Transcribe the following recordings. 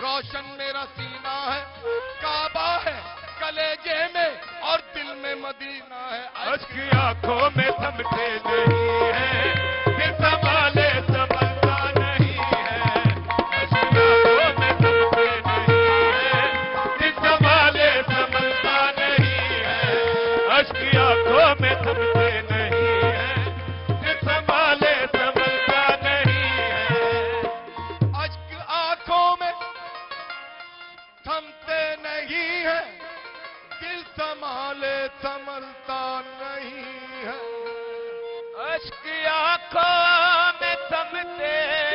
روشن میرا سینہ ہے، کعبہ ہے کلیجے میں اور دل میں مدینہ ہے، اشک آنکھوں میں تھمتے نہیں ہیں، دل سنبھالے سنبھلتا نہیں ہے، اشک آنکھوں میں تھمتے نہیں ہیں، دل سنبھالے سنبھلتا نہیں ہے، اشک آنکھوں میں تھمتے نہیں ہیں، دل سنبھالے سنبھلتا نہیں ہے، اشک آنکھوں میں تھمتے نہیں ہیں، دل سنبھالے سنبھلتا نہیں ہے، اشک آنکھوں میں تھمتے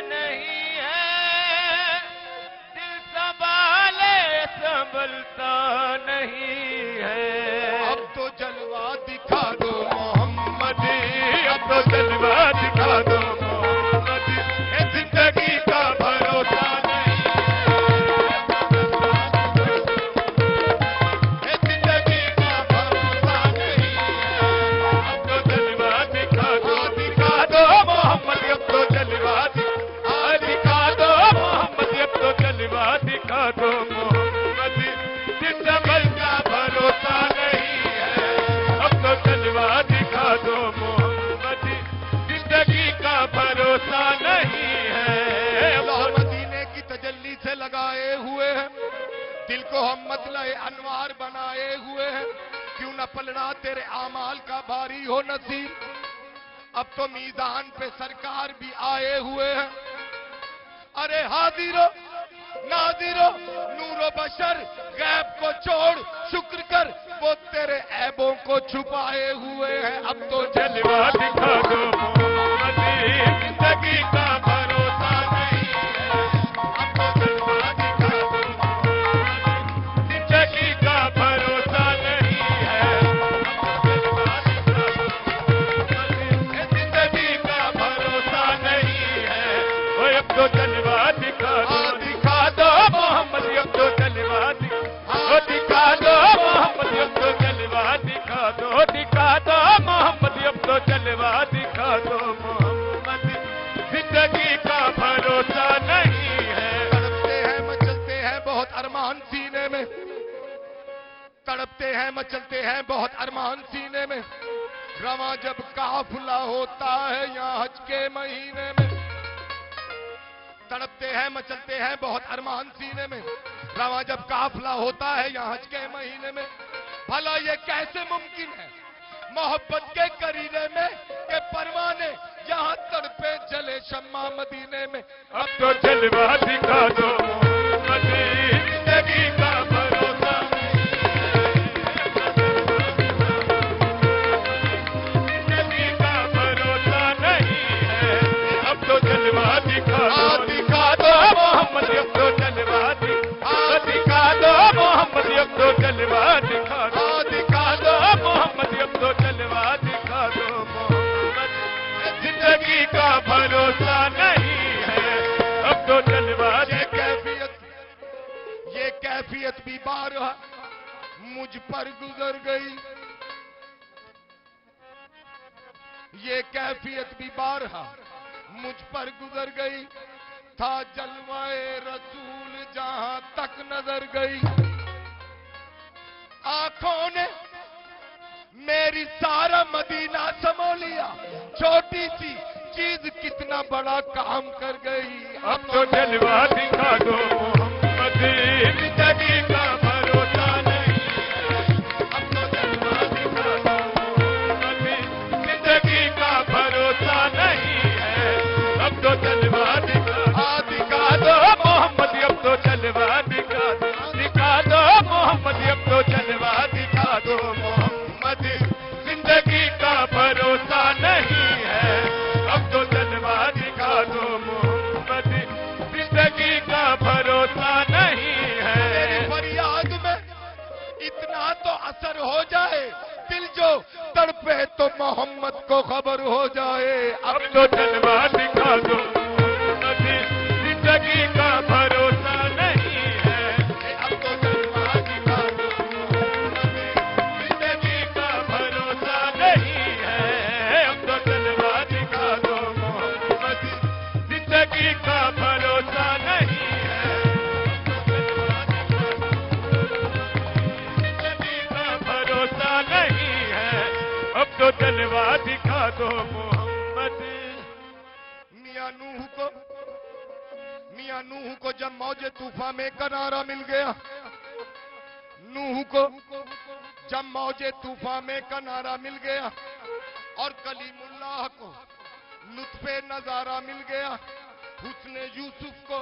نہیں ہیں، دل سنبھالے سنبھلتا نہیں ہے، اب تو جلوہ دکھا دو محمد، اب تو جلوہ دکھا دو محمد، اے زندگی کا بھروسہ نہیں، اے زندگی کا بھروسہ نہیں، اب تو جلوہ دکھا دو محمد، اب تو جلوہ دکھا دو محمد، اب تو جلوہ دکھا دو محمد، زندگی کا بھروسہ نہیں ہے، اب تو جلوہ دکھا دو محمد، زندگی کا بھروسہ نہیں ہے، اللہ مدینے کی تجلی سے لگائے ہوئے ہیں، دل کو ہم مطلع انوار بنائے ہوئے ہیں، کیوں نہ پلڑا تیرے اعمال کا بھاری ہو نصیب، اب تو میزان پہ سرکار بھی آئے ہوئے ہیں، ارے حاضرو ناظرو نور و بشر غیب کو چھوڑ شکر کر، وہ تیرے عیبوں کو چھپائے ہوئے ہیں، اب تو جلوہ دکھا دو محمد، زندگی کا بھروسہ نہیں ہے، اب تو جلوہ دکھا دو محمد، زندگی کا بھروسہ نہیں ہے، زندگی کا بھروسہ نہیں ہے، اب تو جلوہ دکھا دو محمد، اب تو جلوہ دکھا دو محمد، اب تو جلوہ دکھا دو محمد، اب تو جلوہ دکھا دو محمد، زندگی کا بھروسہ نہیں ہے، تڑپتے ہیں مچلتے ہیں بہت ارمان سینے میں، تڑپتے ہیں مچلتے ہیں بہت ارمان سینے میں، رواں جب قافلہ ہوتا ہے یہاں حج کے مہینے میں، تڑپتے ہیں مچلتے ہیں بہت ارمان سینے میں، رواں جب قافلہ ہوتا ہے یہاں حج کے مہینے میں، بھلا یہ کیسے ممکن ہے محبت کے قرینے میں کہ پروانے یہاں تڑپے جلے شمع مدینے میں، اب تو جلوہ دکھا دو محمد، زندگی کا بھروسہ نہیں ہے، زندگی کا بھروسہ نہیں ہے، اب تو جلوہ دکھا دو محمد، اب تو جلوہ دکھا دو محمد، اب تو جلوہ دکھا دو محمد، اب تو جلوہ دکھا دو محمد، زندگی کا بھروسہ نہیں ہے، اب تو جلوہ یہ کیفیت بھی بارہا مجھ پر گزر گئی، یہ کیفیت بھی بارہا مجھ پر گزر گئی، تھا جلوہ رسول جہاں تک نظر گئی، آنکھوں نے میری سارا مدینہ سمو لیا، چھوٹی سی چیز کتنا بڑا کام کر گئی، اب تو جلوہ دکھا دو محمد، زندگی کا بھروسہ نہیں ہے، اب تو جلوہ دکھا دو محمد، زندگی کا بھروسہ نہیں ہے، اب تو جلوہ دکھا دو محمد، اب تو جلوہ دکھا دو محمد، اب تو جلوہ دکھا دو محمد، زندگی کا بھروسہ نہیں ہے، اب تو جلوہ دکھا دو محمد، زندگی کا بھروسہ نہیں ہے، تیری فریاد میں اتنا تو اثر ہو جائے، دل جو تڑپے تو محمد کو خبر ہو جائے، اب تو جلوہ دکھا دو محمد، زندگی کا بھروسہ نہیں ہے، اب تو جلوہ دکھا دو محمد، زندگی کا بھروسہ نہیں ہے، اب تو جلوہ دکھا دو محمد، زندگی کا بھروسہ نہیں ہے، تو جلوہ دکھا دو محمد. میاں نوح کو جب موج طوفان میں کنارہ مل گیا، نوح کو جب موج طوفان میں کنارہ مل گیا اور کلیم اللہ کو لطف نظارہ مل گیا، حسن یوسف کو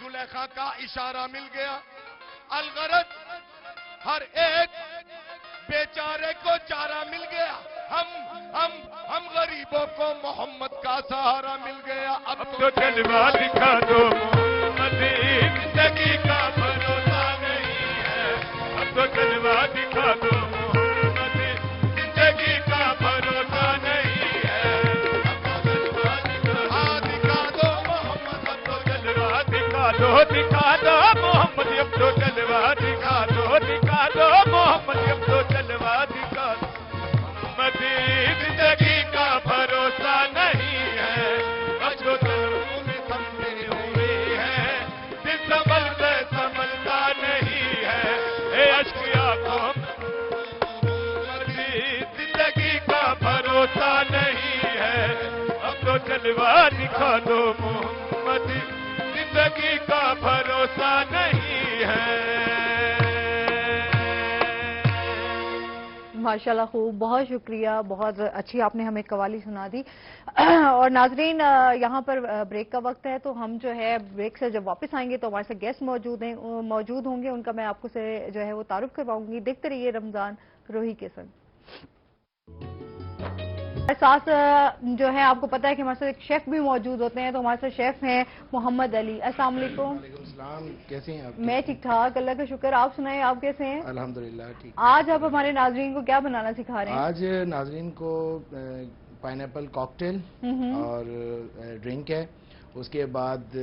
زلیخا کا اشارہ مل گیا. الغرض ہر ایک بیچارے کو چارہ مل گیا. ہم غریبوں کو محمد کا سہارا مل گیا. اب تو جلوہ دکھا دو محمد، زندگی کا بھروسہ نہیں ہے. اب تو جلوہ دکھا دو محمد، زندگی کا بھروسہ نہیں ہے. اب تو جلوہ دکھا دو محمد، اب تو جلوہ دکھا دو محمد. اب تو جلوہ دکھا دو محمد. اب تو جلوہ دکھا دو محمد، زندگی کا بھروسہ نہیں ہے. اب تو دلوں میں سمجھے ہوئے ہیں، دل سنبھلتا نہیں ہے. اے اشک آنکھوں محمد، زندگی کا بھروسہ نہیں ہے. اب تو جلوہ دکھا دو محمد، زندگی کا بھروسہ نہیں ہے. ماشاءاللہ خوب، بہت شکریہ، بہت اچھی آپ نے ہمیں قوالی سنا دی. اور ناظرین یہاں پر بریک کا وقت ہے، تو ہم جو ہے بریک سے جب واپس آئیں گے تو ہمارے ساتھ گیسٹ موجود ہوں گے، ان کا میں آپ کو سے جو ہے وہ تعارف کرواؤں گی. دیکھتے رہیے رمضان روحی کے سنگ. ساتھ جو ہے آپ کو پتا ہے کہ ہمارے ساتھ ایک شیف بھی موجود ہوتے ہیں، تو ہمارے ساتھ شیف ہیں محمد علی. السلام علیکم. وعلیکم السلام، کیسے ہیں آپ؟ میں ٹھیک ٹھاک، اللہ کا شکر. آپ سنائیں، آپ کیسے ہیں؟ الحمدللہ ٹھیک. آج آپ ہمارے ناظرین کو کیا بنانا سکھا رہے ہیں؟ آج ناظرین کو پائن ایپل کاکٹیل اور ڈرنک ہے، اس کے بعد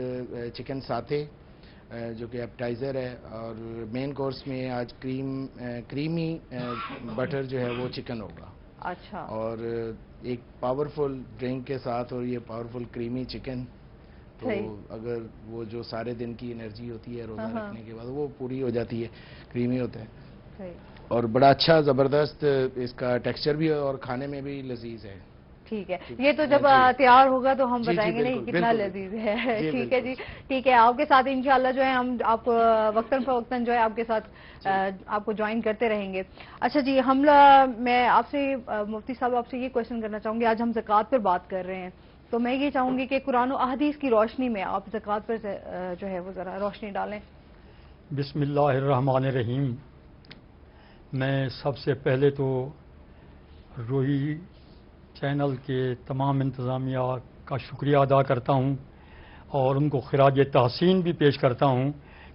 چکن ساتھے جو کہ ایپٹائزر ہے، اور مین کورس میں آج کریمی بٹر جو ہے وہ چکن ہوگا. اچھا. اور ایک پاورفل ڈرنک کے ساتھ، اور یہ پاورفل کریمی چکن، تو اگر وہ جو سارے دن کی انرجی ہوتی ہے روزہ رکھنے کے بعد وہ پوری ہو جاتی ہے، کریمی ہوتا ہے. اور بڑا اچھا زبردست اس کا ٹیکسچر بھی ہے اور کھانے میں بھی لذیذ ہے. ٹھیک ہے، یہ تو جب تیار ہوگا تو ہم بتائیں گے نہیں کتنا لذیذ ہے. ٹھیک ہے جی، ٹھیک ہے. آپ کے ساتھ انشاءاللہ جو ہے ہم آپ وقتاً فوقتاً جو ہے آپ کے ساتھ آپ کو جوائن کرتے رہیں گے. اچھا جی، میں آپ سے مفتی صاحب آپ سے یہ کوشچن کرنا چاہوں گی. آج ہم زکوٰۃ پر بات کر رہے ہیں، تو میں یہ چاہوں گی کہ قرآن و احادیث کی روشنی میں آپ زکوٰۃ پر جو ہے وہ ذرا روشنی ڈالیں. بسم اللہ الرحمن الرحیم. میں سب سے پہلے تو روحی چینل کے تمام انتظامیہ کا شکریہ ادا کرتا ہوں اور ان کو خراج تحسین بھی پیش کرتا ہوں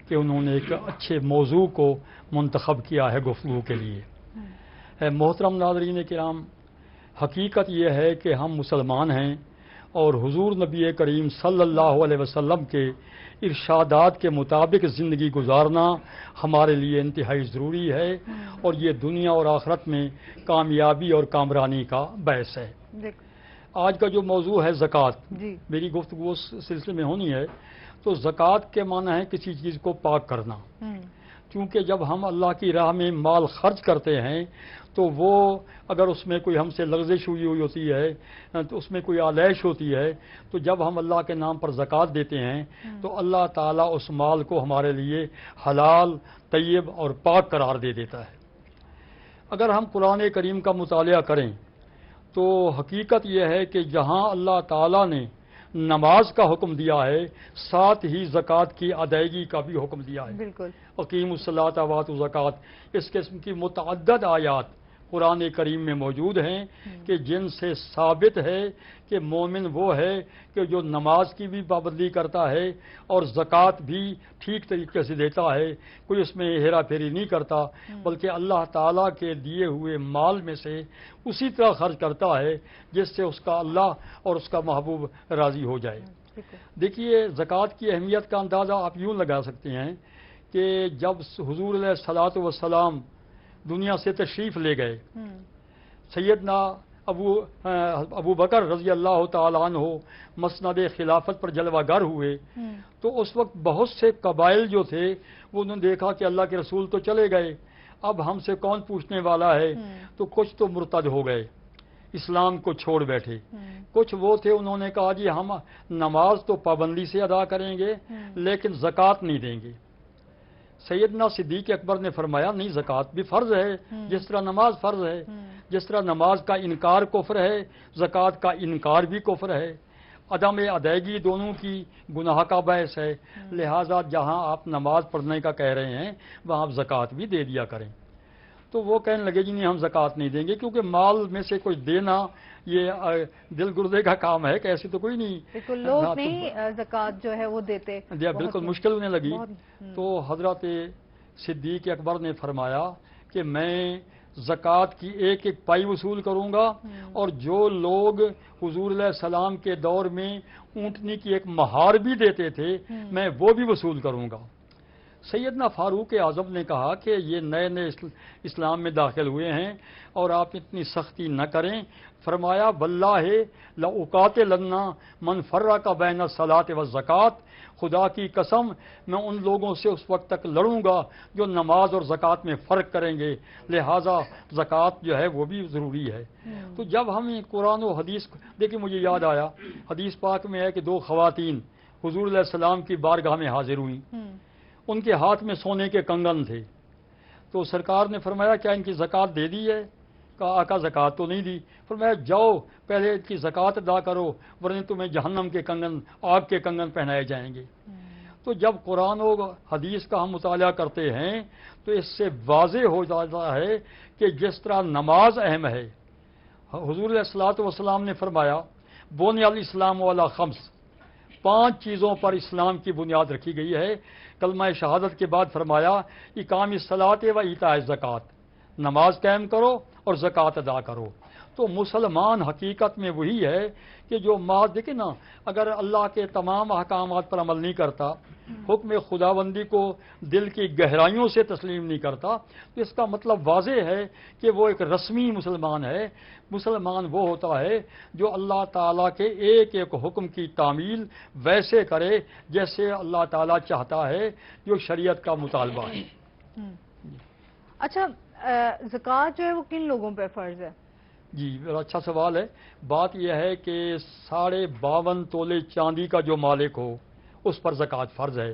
کہ انہوں نے ایک اچھے موضوع کو منتخب کیا ہے گفتگو کے لیے. محترم ناظرین کرام، حقیقت یہ ہے کہ ہم مسلمان ہیں اور حضور نبی کریم صلی اللہ علیہ وسلم کے ارشادات کے مطابق زندگی گزارنا ہمارے لیے انتہائی ضروری ہے، اور یہ دنیا اور آخرت میں کامیابی اور کامرانی کا باعث ہے. آج کا جو موضوع ہے زکوٰۃ، میری گفتگو اس سلسلے میں ہونی ہے. تو زکوٰۃ کے معنی ہے کسی چیز کو پاک کرنا، کیونکہ جب ہم اللہ کی راہ میں مال خرچ کرتے ہیں تو وہ اگر اس میں کوئی ہم سے لغزش ہوئی ہوتی ہے، تو اس میں کوئی آلائش ہوتی ہے، تو جب ہم اللہ کے نام پر زکوٰۃ دیتے ہیں تو اللہ تعالیٰ اس مال کو ہمارے لیے حلال، طیب اور پاک قرار دے دیتا ہے. اگر ہم قرآن کریم کا مطالعہ کریں تو حقیقت یہ ہے کہ جہاں اللہ تعالیٰ نے نماز کا حکم دیا ہے، ساتھ ہی زکوٰۃ کی ادائیگی کا بھی حکم دیا ہے. بالکل. اقیموا الصلاۃ وآتوا الزکوٰۃ، اس قسم کی متعدد آیات قرآن کریم میں موجود ہیں کہ جن سے ثابت ہے کہ مومن وہ ہے کہ جو نماز کی بھی پابندی کرتا ہے اور زکوٰۃ بھی ٹھیک طریقے سے دیتا ہے، کوئی اس میں ہیرا پھیری نہیں کرتا، بلکہ اللہ تعالیٰ کے دیے ہوئے مال میں سے اسی طرح خرچ کرتا ہے جس سے اس کا اللہ اور اس کا محبوب راضی ہو جائے. دیکھیے، زکوٰۃ کی اہمیت کا اندازہ آپ یوں لگا سکتے ہیں کہ جب حضور علیہ الصلوۃ والسلام دنیا سے تشریف لے گئے، سیدنا ابو بکر رضی اللہ تعالیٰ عنہ مسند خلافت پر جلوہ گر ہوئے، تو اس وقت بہت سے قبائل جو تھے وہ انہوں نے دیکھا کہ اللہ کے رسول تو چلے گئے، اب ہم سے کون پوچھنے والا ہے، تو کچھ تو مرتد ہو گئے، اسلام کو چھوڑ بیٹھے، کچھ وہ تھے انہوں نے کہا جی ہم نماز تو پابندی سے ادا کریں گے لیکن زکوٰۃ نہیں دیں گے۔ سیدنا صدیق اکبر نے فرمایا نہیں، زکوٰۃ بھی فرض ہے جس طرح نماز فرض ہے، جس طرح نماز کا انکار کفر ہے، زکوٰۃ کا انکار بھی کفر ہے، عدم ادائیگی دونوں کی گناہ کا باعث ہے، لہٰذا جہاں آپ نماز پڑھنے کا کہہ رہے ہیں وہاں آپ زکوٰۃ بھی دے دیا کریں۔ تو وہ کہنے لگے جی نہیں ہم زکوٰۃ نہیں دیں گے، کیونکہ مال میں سے کچھ دینا یہ دل گردے کا کام ہے کہ ایسے تو کوئی نہیں، بالکل لوگ نہیں زکوٰۃ جو ہے وہ دیتے، بالکل مشکل ہونے لگی۔ تو حضرت صدیق اکبر نے فرمایا کہ میں زکوٰۃ کی ایک ایک پائی وصول کروں گا، اور جو لوگ حضور علیہ السلام کے دور میں اونٹنی کی ایک مہار بھی دیتے تھے میں وہ بھی وصول کروں گا۔ سیدنا فاروق اعظم نے کہا کہ یہ نئے نئے اسلام میں داخل ہوئے ہیں اور آپ اتنی سختی نہ کریں، فرمایا واللہ لأقاتلن من فرق بین الصلاۃ والزکوٰۃ، خدا کی قسم میں ان لوگوں سے اس وقت تک لڑوں گا جو نماز اور زکوٰۃ میں فرق کریں گے، لہٰذا زکوٰۃ جو ہے وہ بھی ضروری ہے۔ تو جب ہم قرآن و حدیث دیکھیں، مجھے یاد آیا حدیث پاک میں ہے کہ دو خواتین حضور علیہ السلام کی بارگاہ میں حاضر ہوئیں، ان کے ہاتھ میں سونے کے کنگن تھے، تو سرکار نے فرمایا کیا ان کی زکوٰۃ دے دی ہے؟ کہا آقا زکوٰۃ تو نہیں دی۔ فرمایا جاؤ پہلے ان کی زکوٰۃ ادا کرو ورنہ تمہیں جہنم کے کنگن، آگ کے کنگن پہنائے جائیں گے۔ تو جب قرآن و حدیث کا ہم مطالعہ کرتے ہیں تو اس سے واضح ہو جاتا ہے کہ جس طرح نماز اہم ہے، حضور علیہ الصلوۃ والسلام نے فرمایا بنی الاسلام علی خمس، 5 چیزوں پر اسلام کی بنیاد رکھی گئی ہے۔ کلمہ شہادت کے بعد فرمایا اقام الصلاۃ و ایتاء الزکوٰۃ، نماز قائم کرو اور زکوٰۃ ادا کرو۔ تو مسلمان حقیقت میں وہی ہے کہ جو مال، دیکھیں نا، اگر اللہ کے تمام احکامات پر عمل نہیں کرتا، حکم خداوندی کو دل کی گہرائیوں سے تسلیم نہیں کرتا، تو اس کا مطلب واضح ہے کہ وہ ایک رسمی مسلمان ہے۔ مسلمان وہ ہوتا ہے جو اللہ تعالیٰ کے ایک ایک حکم کی تعمیل ویسے کرے جیسے اللہ تعالیٰ چاہتا ہے، جو شریعت کا مطالبہ ہے۔ اچھا، زکوٰۃ جو ہے وہ کن لوگوں پہ فرض ہے؟ جی بڑا اچھا سوال ہے۔ بات یہ ہے کہ 52.5 تولے چاندی کا جو مالک ہو اس پر زکوٰۃ فرض ہے،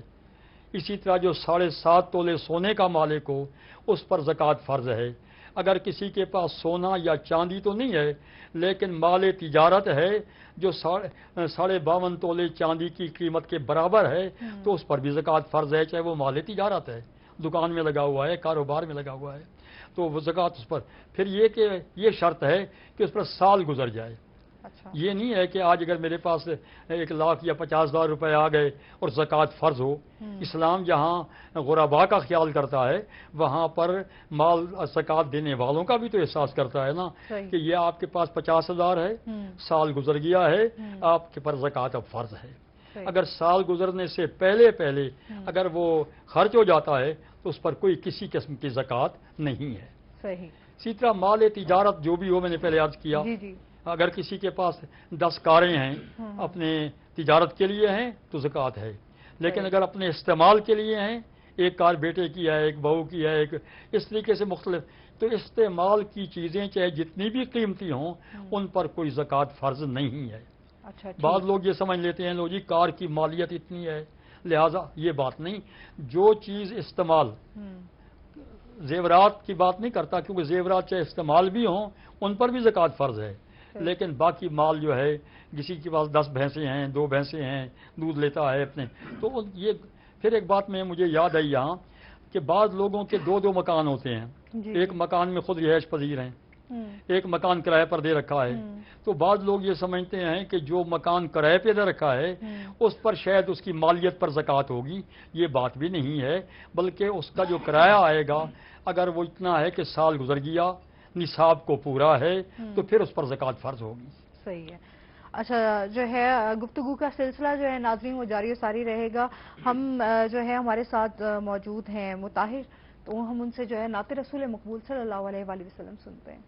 اسی طرح جو 7.5 تولے سونے کا مالک ہو اس پر زکوٰۃ فرض ہے۔ اگر کسی کے پاس سونا یا چاندی تو نہیں ہے لیکن مال تجارت ہے جو 52.5 تولے چاندی کی قیمت کے برابر ہے تو اس پر بھی زکوٰۃ فرض ہے، چاہے وہ مال تجارت ہے، دکان میں لگا ہوا ہے، کاروبار میں لگا ہوا ہے، تو وہ زکوٰۃ اس پر۔ پھر یہ کہ یہ شرط ہے کہ اس پر سال گزر جائے۔ اچھا، یہ نہیں ہے کہ آج اگر میرے پاس 1 لاکھ یا 50,000 روپے آ گئے اور زکوٰۃ فرض ہو۔ اسلام جہاں غربا کا خیال کرتا ہے وہاں پر مال زکوٰۃ دینے والوں کا بھی تو احساس کرتا ہے نا، کہ یہ آپ کے پاس 50,000 ہے، سال گزر گیا ہے، آپ کے پر زکوٰۃ اب فرض ہے۔ اگر سال گزرنے سے پہلے اگر وہ خرچ ہو جاتا ہے تو اس پر کوئی کسی قسم کی زکوٰۃ نہیں ہے۔ صحیح۔ اسی طرح مال تجارت جو بھی ہو، میں نے پہلے عرض کیا، جی اگر کسی کے پاس 10 کاریں ہیں اپنے تجارت کے لیے ہیں تو زکوٰۃ ہے، لیکن اگر اپنے استعمال کے لیے ہیں، ایک کار بیٹے کی ہے، ایک بہو کی ہے، ایک اس طریقے سے مختلف، تو استعمال کی چیزیں چاہے جتنی بھی قیمتی ہوں ان پر کوئی زکوٰۃ فرض نہیں ہے۔ اچھا، بعض لوگ یہ سمجھ لیتے ہیں لو جی کار کی مالیت اتنی ہے لہذا، یہ بات نہیں۔ جو چیز استعمال، زیورات کی بات نہیں کرتا کیونکہ زیورات چاہے استعمال بھی ہوں ان پر بھی زکوٰۃ فرض ہے، لیکن باقی مال جو ہے، کسی کے پاس 10 بھینسیں ہیں، 2 بھینسیں ہیں، دودھ لیتا ہے اپنے، تو یہ پھر ایک بات میں مجھے یاد آئی یہاں کہ بعض لوگوں کے 2 مکان ہوتے ہیں، ایک مکان میں خود رہائش پذیر ہیں، ایک مکان کرائے پر دے رکھا ہے، تو بعض لوگ یہ سمجھتے ہیں کہ جو مکان کرائے پہ دے رکھا ہے اس پر شاید اس کی مالیت پر زکوٰۃ ہوگی۔ یہ بات بھی نہیں ہے، بلکہ اس کا جو کرایہ آئے گا اگر وہ اتنا ہے کہ سال گزر گیا، نصاب کو پورا ہے، تو پھر اس پر زکوٰۃ فرض ہوگی۔ صحیح ہے۔ اچھا، جو ہے گفتگو کا سلسلہ جو ہے ناظرین وہ جاری و ساری رہے گا۔ ہم جو ہے ہمارے ساتھ موجود ہیں مطاہر، تو ہم ان سے جو ہے نعت رسول مقبول صلی اللہ علیہ وآلہ وسلم سنتے ہیں۔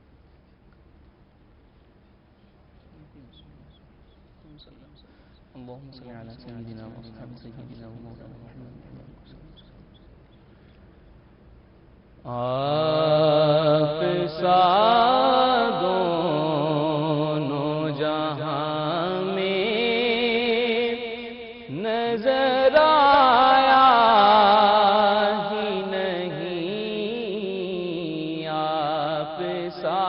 اللهم صل على سيدنا وأصحاب سيدنا ومولانا محمد. آپ سا دونوں جہاں میں نظر آیا ہی نہیں، آپ سا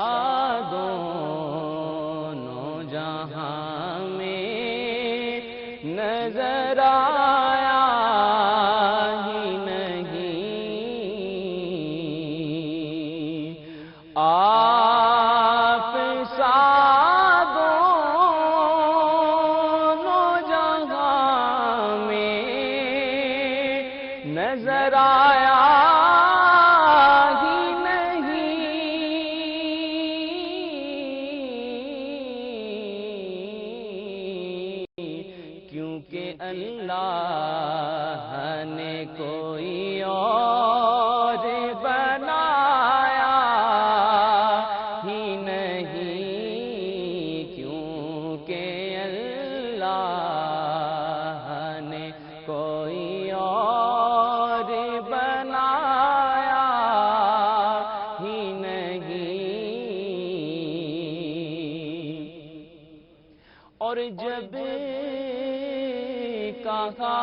دونوں جہاں میں نظر آیا ہی نہیں، آپ سا دونوں جہاں میں نظر آیا ہی نہیں، کیونکہ اللہ نے کوئی اور بنایا ہی نہیں، کیونکہ اللہ نے کوئی اور بنایا ہی نہیں، اور جب کہا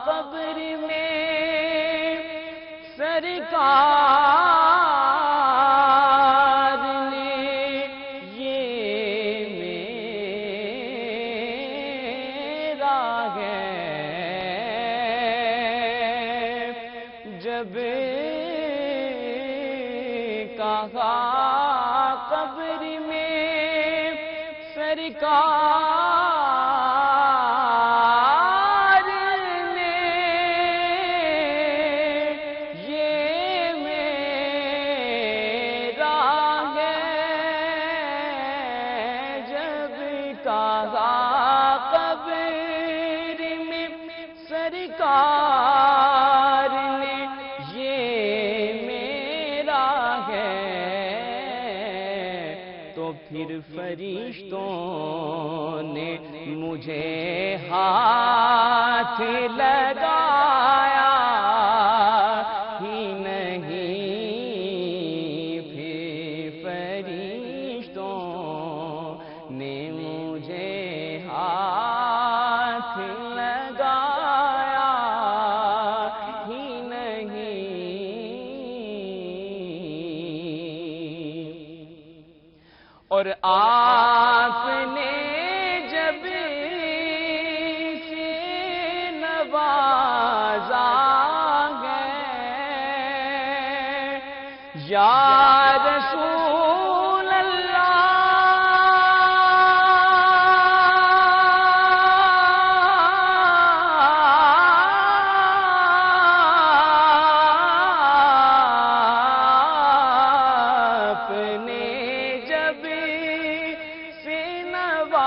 قبر میں سرکار نے یہ میرا ہے، جب کہا قبر میں سرکار نے یہ میرا ہے، جب کہا قبر میں سرکار نے یہ میرا ہے، تو پھر فرشتوں نے مجھے ہاتھ لگایا ہی نہیں، پھر فرشتوں نے مجھے ہاتھ لگایا ہی نہیں، اور آپ نے جب سے نوازا ہے یا رسول اللہ، آپ نے جب سے نوازا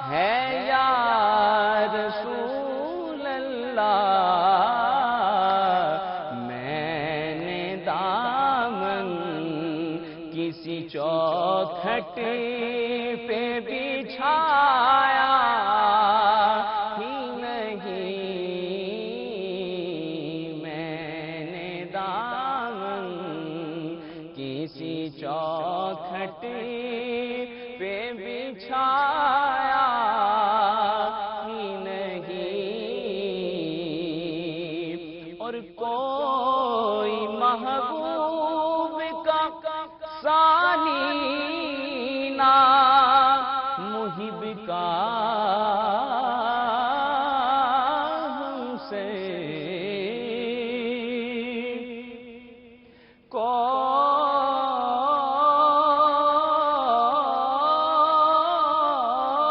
ہے یا رسول اللہ، میں نے دامن کسی چوکھٹ پہ بچھایا ہی نہیں، میں نے دامن کسی چوکھٹ پہ بچھایا ہی نہیں، اور کوئی محبوب کا ثانی نہ محب کا ہم سے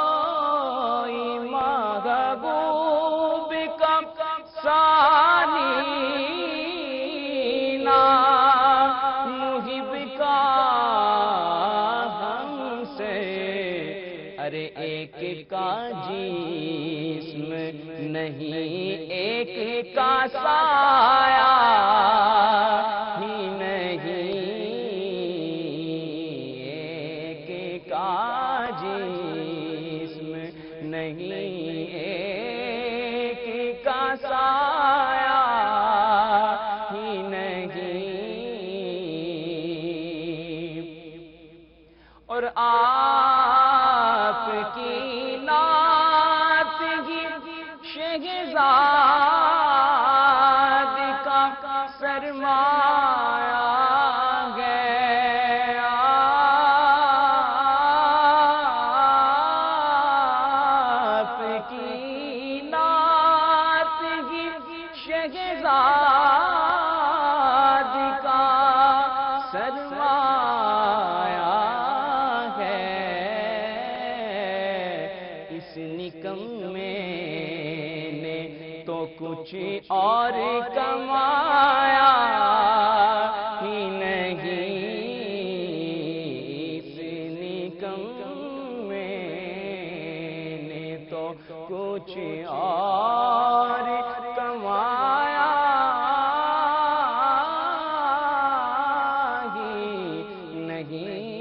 کوئی محبوب کا ثانی نہ محب کا ہم سے، ارے ایک کا جسم نہیں ایک کا سایہ ہی نہیں، ایک کا جسم نہیں ایک کا سایہ اور آپ کی نعت ہی شہزاد کا سرمایہ ہے آپ کی نعت ہی شہزاد کا سرمایہ ہے اس نکمے نے تو کچھ اور کمایا ہی نہیں اس نکمے نے تو کچھ اور کمایا ہی نہیں۔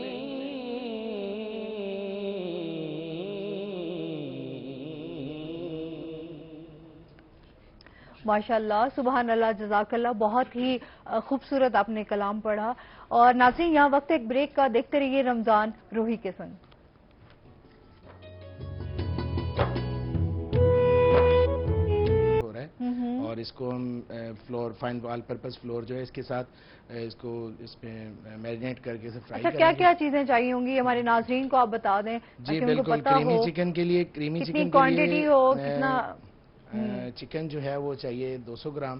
ماشاءاللہ، سبحان اللہ، جزاک اللہ، بہت ہی خوبصورت آپ نے کلام پڑھا۔ اور ناظرین، یہاں وقت ایک بریک کا، دیکھتے رہیے رمضان روحی کے سنگ۔ ہو رہا ہے اور اس کو ہم flour fine all purpose flour جو ہے اس کے ساتھ اس کو اس میں میرینیٹ کر کے فرائی اچھا، کریں کیا گے۔ کیا چیزیں چاہیے ہوں گی ہمارے ناظرین کو آپ بتا دیں جی تاکہ ان کو بالکل، پتہ کریمی ہو چکن کے لیے کتنی کوانٹٹی ہو، کتنا چکن جو ہے وہ چاہیے 200 گرام،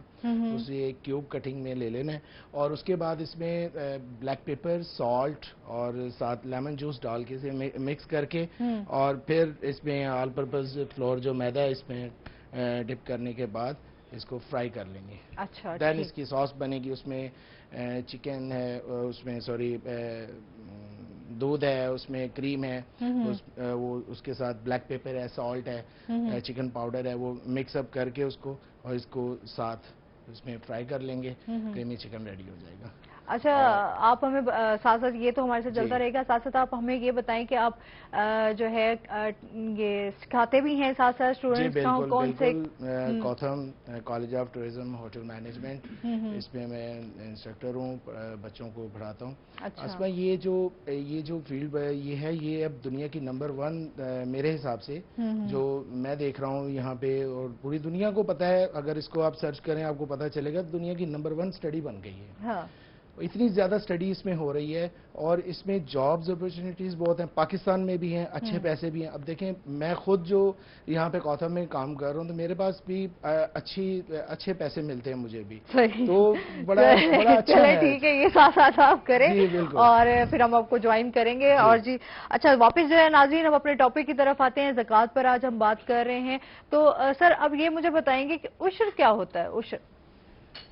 اسے کیوب کٹنگ میں لے لینا ہے، اور اس کے بعد اس میں بلیک پیپر، سالٹ اور ساتھ لیمن جوس ڈال کے اسے مکس کر کے، اور پھر اس میں آل پرپز فلور جو میدا ہے اس میں ڈپ کرنے کے بعد اس کو فرائی کر لیں گے۔ اچھا دین اس کی ساس بنے گی، اس میں چکن ہے، اس میں دودھ ہے، اس میں کریم ہے، وہ اس کے ساتھ بلیک پیپر ہے، سالٹ ہے، چکن پاؤڈر ہے، وہ مکس اپ کر کے اس کو اور اس کو ساتھ اس میں فرائی کر لیں گے، کریمی چکن ریڈی ہو جائے گا۔ اچھا، آپ ہمیں ساتھ ساتھ یہ تو ہمارے سے چلتا رہے گا، ساتھ ساتھ آپ ہمیں یہ بتائیں کہ آپ جو ہے یہ سکھاتے بھی ہیں ساتھ ساتھ جی اسٹوڈنٹس کون سے؟ بالکل، کوتھم college of tourism hotel management, اس میں میں انسٹرکٹر ہوں، بچوں کو پڑھاتا ہوں۔ اصلا یہ جو فیلڈ یہ اب دنیا کی نمبر 1 میرے حساب سے جو میں دیکھ رہا ہوں یہاں پہ، اور پوری دنیا کو پتہ ہے، اگر اس کو آپ سرچ کریں آپ کو پتہ چلے گا، دنیا کی نمبر 1 اسٹڈی بن گئی ہے۔ ہاں، اتنی زیادہ اسٹڈی اس میں ہو رہی ہے، اور اس میں جابز اپرچونیٹیز بہت ہیں، پاکستان میں بھی ہیں، اچھے پیسے بھی ہیں۔ اب دیکھیں، میں خود جو یہاں پہ کوتھم میں کام کر رہا ہوں تو میرے پاس بھی اچھے پیسے ملتے ہیں مجھے بھی، تو بڑا اچھا ہے۔ ٹھیک ہے، یہ ساتھ ساتھ آپ کریں جی بالکل، اور پھر ہم آپ کو جوائن کریں گے۔ اور جی اچھا، واپس جو ہے ناظرین، ہم اپنے ٹاپک کی طرف آتے ہیں، زکوٰۃ پر آج ہم بات کر رہے ہیں۔ تو سر، اب یہ مجھے بتائیں گے کہ عشر کیا ہوتا ہے؟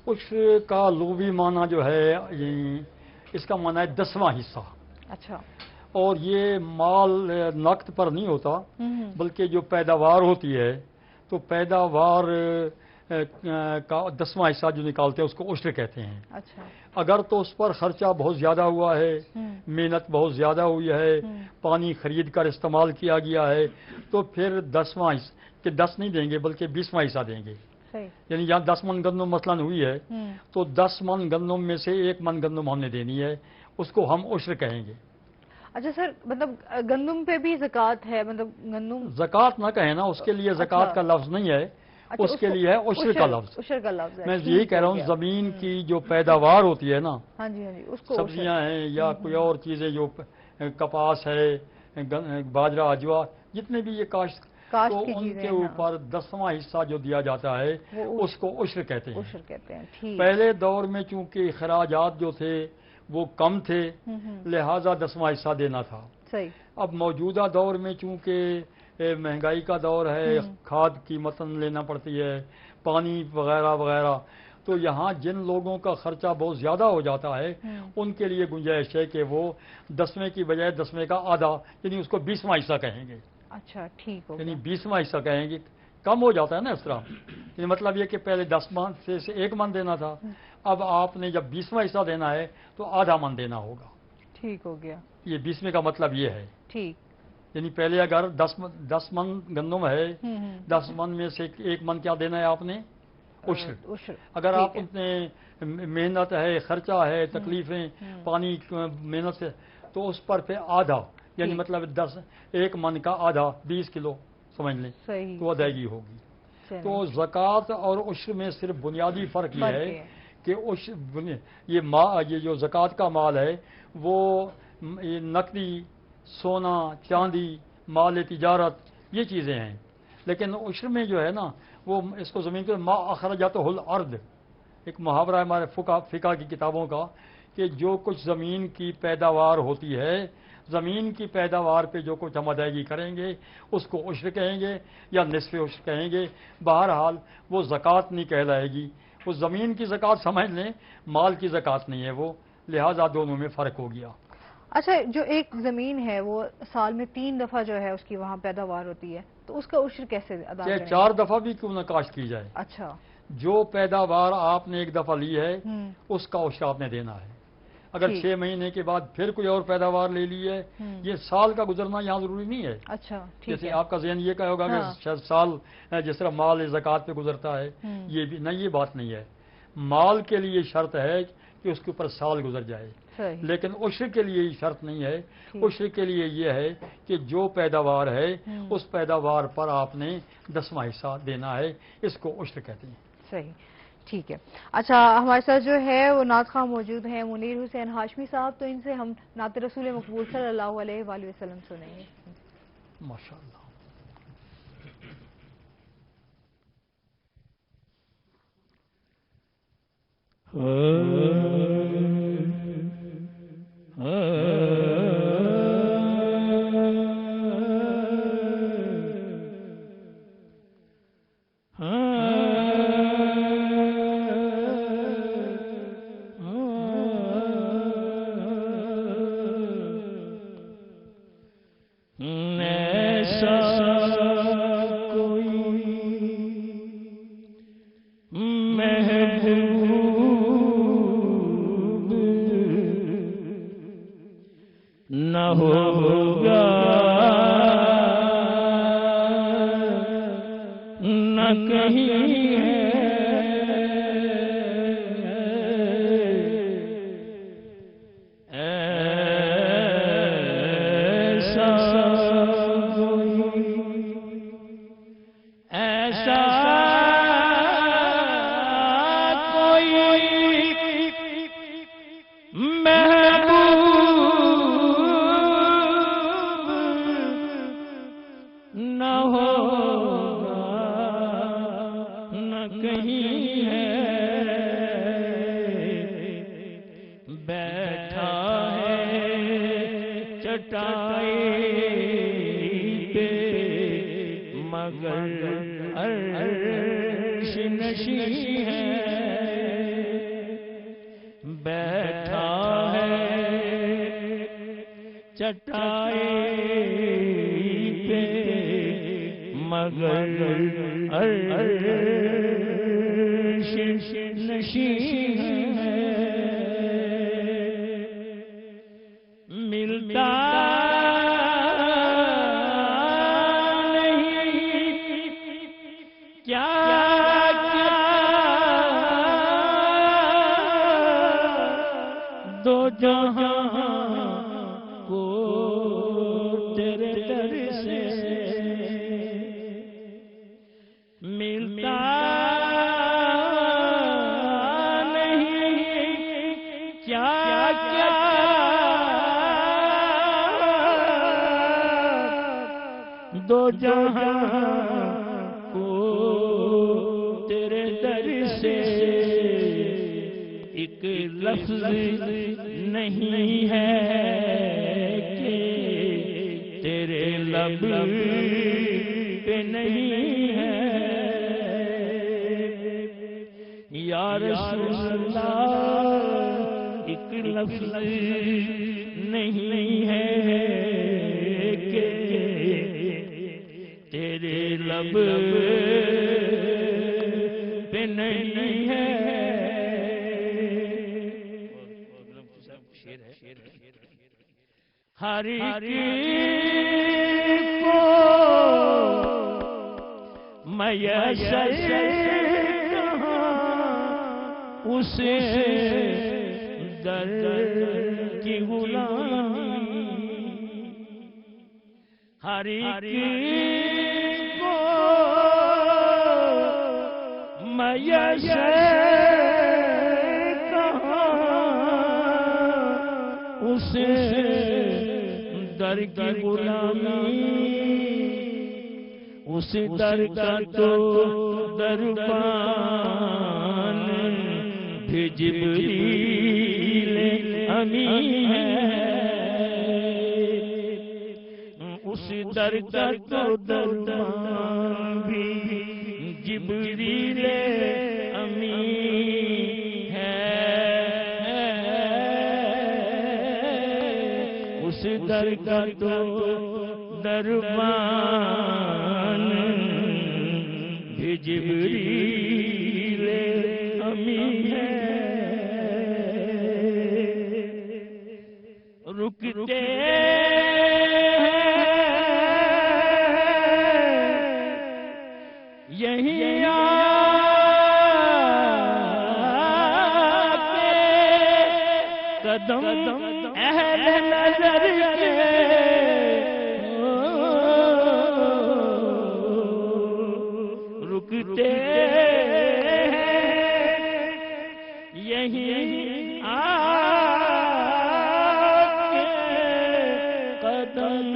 عشر کا لغوی معنی جو ہے، اس کا معنی ہے 10واں حصہ۔ اچھا، اور یہ مال نقد پر نہیں ہوتا، بلکہ جو پیداوار ہوتی ہے تو پیداوار کا 10واں حصہ جو نکالتے ہیں اس کو عشر کہتے ہیں۔ اچھا، اگر تو اس پر خرچہ بہت زیادہ ہوا ہے، محنت بہت زیادہ ہوئی ہے، پانی خرید کر استعمال کیا گیا ہے، تو پھر 10واں حصہ کہ 10 نہیں دیں گے بلکہ 20واں حصہ دیں گے۔ یعنی جہاں 10 من گندم مثلاً ہوئی ہے تو 10 من گندم میں سے 1 من گندم ہم نے دینی ہے، اس کو ہم عشر کہیں گے۔ اچھا سر، مطلب گندم پہ بھی زکوٰۃ ہے؟ مطلب گندم زکوٰۃ نہ کہیں نا، اس کے لیے زکوٰۃ کا لفظ نہیں ہے، اس کے لیے ہے عشر کا لفظ۔ عشر کا لفظ ہے، میں یہی کہہ رہا ہوں، زمین کی جو پیداوار ہوتی ہے نا، ہاں جی، اس کو سبزیاں ہیں یا کوئی اور چیزیں، جو کپاس ہے، باجرہ، اجوا، جتنے بھی یہ کاشت، تو ان کے اوپر 10واں حصہ جو دیا جاتا ہے اس کو عشر کہتے ہیں۔ عشر کہتے ہیں۔ پہلے دور میں چونکہ اخراجات جو تھے وہ کم تھے، لہذا 10واں حصہ دینا تھا۔ صحیح۔ اب موجودہ دور میں چونکہ مہنگائی کا دور ہے، کھاد کی متن لینا پڑتی ہے، پانی وغیرہ وغیرہ، تو یہاں جن لوگوں کا خرچہ بہت زیادہ ہو جاتا ہے ان کے لیے گنجائش ہے کہ وہ 10ویں کی بجائے 10ویں کا آدھا، یعنی اس کو 20واں حصہ کہیں گے۔ اچھا، ٹھیک ہو، یعنی 20واں حصہ کہیں گے، کم ہو جاتا ہے نا اس طرح۔ یہ مطلب یہ کہ پہلے 10 من سے 1 من دینا تھا، اب آپ نے جب 20واں حصہ دینا ہے تو آدھا من دینا ہوگا۔ ٹھیک ہو گیا، یہ 20ویں کا مطلب یہ ہے۔ ٹھیک، یعنی پہلے اگر 10 من گندم ہے، 10 من میں سے 1 من کیا دینا ہے آپ نے؟ عشر۔ اگر آپ نے محنت ہے، خرچہ ہے، تکلیفیں، پانی، محنت سے، تو اس پر پھر آدھا یعنی مطلب 1 من کا آدھا 20 کلو سمجھ لیں تو ادائیگی ہوگی. تو زکوٰۃ اور عشر میں صرف بنیادی فرق یہ ہے کہ یہ جو زکوٰۃ کا مال ہے وہ نقدی، سونا، چاندی، مال تجارت یہ چیزیں ہیں، لیکن عشر میں جو ہے نا وہ اس کو زمین کے ما اخرجاتہ الارض، ایک محاورہ ہے ہمارے فقہ کی کتابوں کا کہ جو کچھ زمین کی پیداوار ہوتی ہے، زمین کی پیداوار پہ جو کچھ ہم ادائیگی کریں گے اس کو عشر کہیں گے یا نصف عشر کہیں گے. بہرحال وہ زکوٰۃ نہیں کہلائے گی، وہ زمین کی زکوٰۃ سمجھ لیں، مال کی زکوٰۃ نہیں ہے وہ، لہذا دونوں میں فرق ہو گیا. اچھا، جو ایک زمین ہے وہ سال میں 3 دفعہ جو ہے اس کی وہاں پیداوار ہوتی ہے تو اس کا عشر کیسے ادا کریں گے؟ 4 دفعہ بھی کیوں نہ کاشت کی جائے. اچھا، جو پیداوار آپ نے 1 دفعہ لی ہے اس کا عشر آپ نے دینا ہے. اگر 6 مہینے کے بعد پھر کوئی اور پیداوار لے لی ہے، یہ سال کا گزرنا یہاں ضروری نہیں ہے. اچھا، جیسے آپ کا ذہن یہ کہے ہوگا کہ شاید سال جس طرح مال زکوٰۃ پہ گزرتا ہے، یہ بھی نہیں، یہ بات نہیں ہے. مال کے لیے شرط ہے کہ اس کے اوپر سال گزر جائے، لیکن عشر کے لیے یہ شرط نہیں ہے. عشر کے لیے یہ ہے کہ جو پیداوار ہے اس پیداوار پر آپ نے 10واں حصہ دینا ہے، اس کو عشر کہتے ہیں. صحیح، ٹھیک ہے. اچھا، ہمارے ساتھ جو ہے وہ نعت خواہ موجود ہیں منیر حسین ہاشمی صاحب، تو ان سے ہم نعت رسول مقبول صلی اللہ علیہ وآلہ وسلم سنیں گے. ماشاء اللہ. اسے در کی غلامی ہر ایک کو میسر اسے در کی غلامی اس در کا تو دربان بھی جبریل امین ہے اس در کا تو دربان بھی جبریل امین ہے اس در کا تو دربان بھی جبریل امین ہے رکتے یہی آکے قدم اہل نظر کے رکتے یہی آکے قدم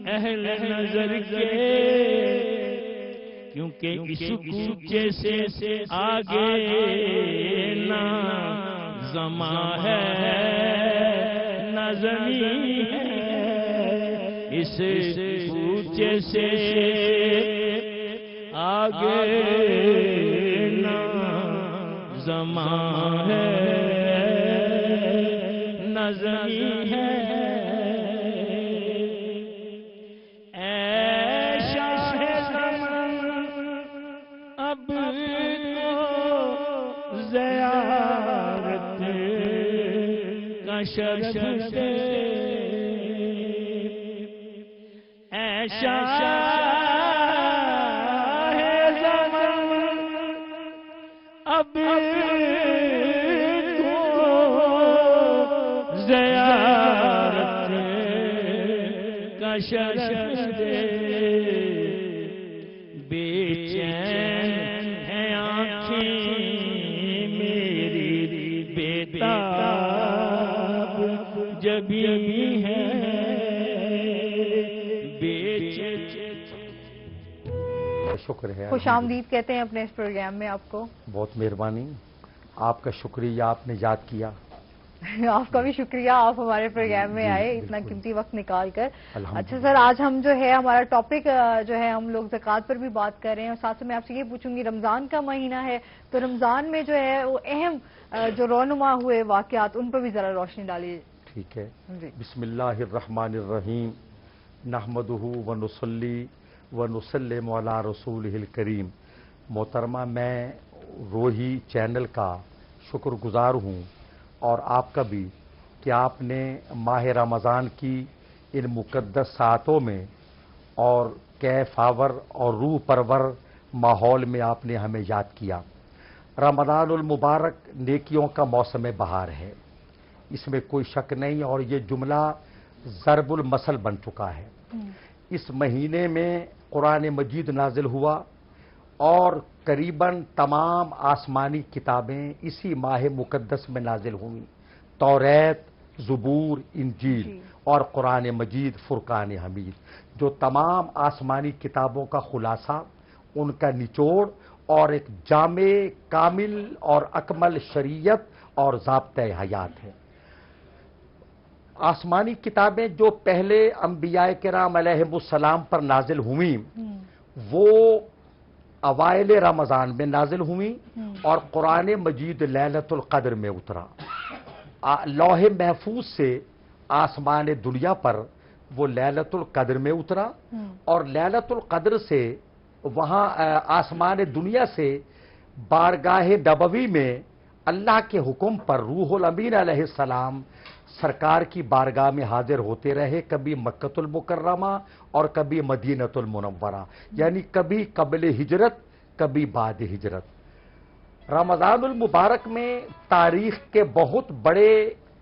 اہل نظر کے کیونکہ اس کوچے سے آگے نہ زمان ہے نہ زمین ہے اس کوچے سے آگے نہ زمان ہے نہ زمین ہے شرف سے ایسا ہے زمان اب تو زیارت کا شرف دے بے چین ہے آنکھیں میری بیتاب جبھی ہے شکر ہے. خوش آمدید کہتے ہیں اپنے اس پروگرام میں آپ کو. بہت مہربانی، آپ کا شکریہ، آپ نے یاد کیا. آپ کا بھی شکریہ، آپ ہمارے پروگرام میں آئے اتنا قیمتی وقت نکال کر. اچھا سر، آج ہم جو ہے ہمارا ٹاپک جو ہے ہم لوگ زکوٰۃ پر بھی بات کر رہے ہیں، اور ساتھ میں آپ سے یہ پوچھوں گی رمضان کا مہینہ ہے تو رمضان میں جو ہے وہ اہم جو رونما ہوئے واقعات ان پر بھی ذرا روشنی ڈالیے. ٹھیک ہے. بسم اللہ الرحمن الرحیم، نحمدہ ونصلی ونسلم علی رسولہ الکریم. محترمہ، میں روہی چینل کا شکر گزار ہوں اور آپ کا بھی کہ آپ نے ماہ رمضان کی ان مقدس ساعتوں میں اور کیف آور اور روح پرور ماحول میں آپ نے ہمیں یاد کیا. رمضان المبارک نیکیوں کا موسم بہار ہے، اس میں کوئی شک نہیں، اور یہ جملہ ضرب المثل بن چکا ہے. اس مہینے میں قرآن مجید نازل ہوا اور قریباً تمام آسمانی کتابیں اسی ماہ مقدس میں نازل ہوئیں. توریت، زبور، انجیل اور قرآن مجید فرقان حمید، جو تمام آسمانی کتابوں کا خلاصہ، ان کا نچوڑ اور ایک جامع، کامل اور اکمل شریعت اور ضابطۂ حیات ہے. آسمانی کتابیں جو پہلے انبیاء کرام علیہم السلام پر نازل ہوئیں وہ اوائل رمضان میں نازل ہوئیں اور قرآن مجید لیلۃ القدر میں اترا. لوح محفوظ سے آسمان دنیا پر وہ لیلۃ القدر میں اترا اور لیلۃ القدر سے وہاں آسمان دنیا سے بارگاہ نبوی میں اللہ کے حکم پر روح الامین علیہ السلام سرکار کی بارگاہ میں حاضر ہوتے رہے، کبھی مکۃ المکرمہ اور کبھی مدینۃ المنورہ، یعنی کبھی قبل ہجرت کبھی بعد ہجرت. رمضان المبارک میں تاریخ کے بہت بڑے،